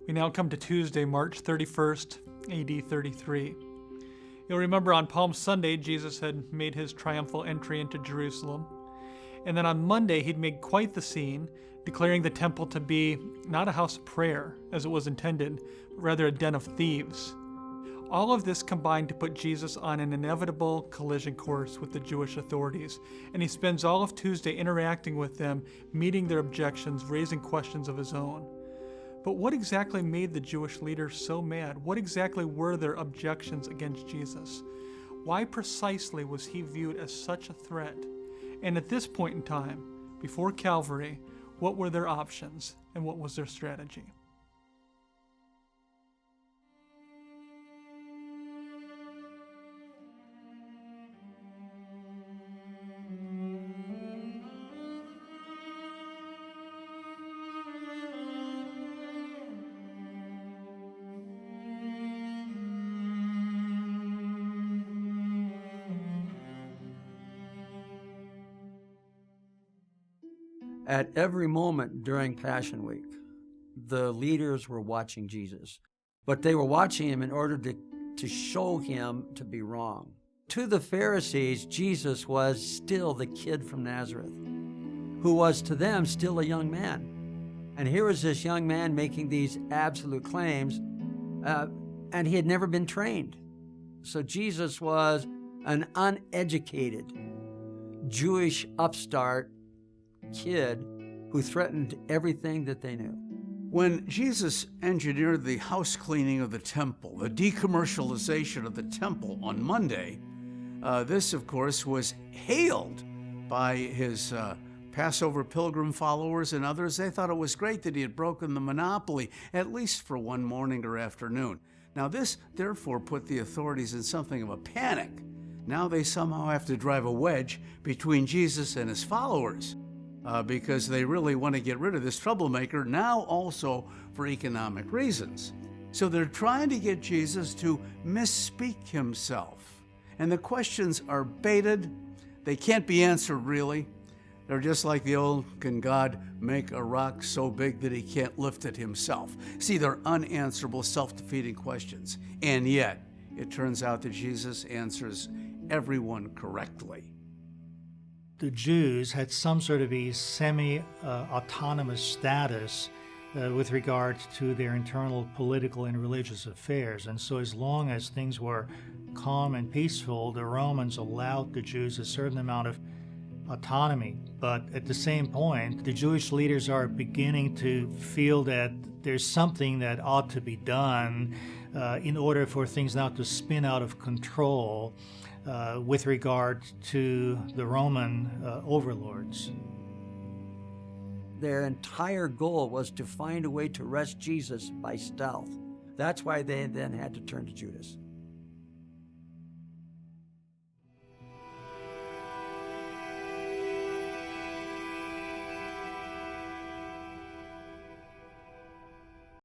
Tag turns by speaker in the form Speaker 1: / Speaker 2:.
Speaker 1: We now come to Tuesday, March 31st, AD 33. You'll remember on Palm Sunday, Jesus had made his triumphal entry into Jerusalem. And then on Monday, he'd made quite the scene, declaring the temple to be not a house of prayer, as it was intended, but rather a den of thieves. All of this combined to put Jesus on an inevitable collision course with the Jewish authorities, and he spends all of Tuesday interacting with them, meeting their objections, raising questions of his own. But what exactly made the Jewish leaders so mad? What exactly were their objections against Jesus? Why precisely was he viewed as such a threat? And at this point in time, before Calvary, what were their options and what was their strategy?
Speaker 2: At every moment during Passion Week, the leaders were watching Jesus, but they were watching him in order to show him to be wrong. To the Pharisees, Jesus was still the kid from Nazareth, who was to them still a young man. And here was this young man making these absolute claims, and he had never been trained. So Jesus was an uneducated Jewish upstart kid who threatened everything that they knew.
Speaker 3: When Jesus engineered the house cleaning of the temple, the decommercialization of the temple on Monday, this, of course, was hailed by his Passover pilgrim followers and others. They thought it was great that he had broken the monopoly, at least for one morning or afternoon. Now, this, therefore, put the authorities in something of a panic. Now they somehow have to drive a wedge between Jesus and his followers. Because they really want to get rid of this troublemaker, now also for economic reasons. So they're trying to get Jesus to misspeak himself. And the questions are baited. They can't be answered, really. They're just like the old, can God make a rock so big that he can't lift it himself? See, they're unanswerable, self-defeating questions. And yet, it turns out that Jesus answers everyone correctly.
Speaker 4: The Jews had some sort of a semi-autonomous status with regard to their internal political and religious affairs. And so as long as things were calm and peaceful, the Romans allowed the Jews a certain amount of autonomy. But at the same point, the Jewish leaders are beginning to feel that there's something that ought to be done in order for things not to spin out of control with regard to the Roman overlords.
Speaker 2: Their entire goal was to find a way to arrest Jesus by stealth. That's why they then had to turn to Judas.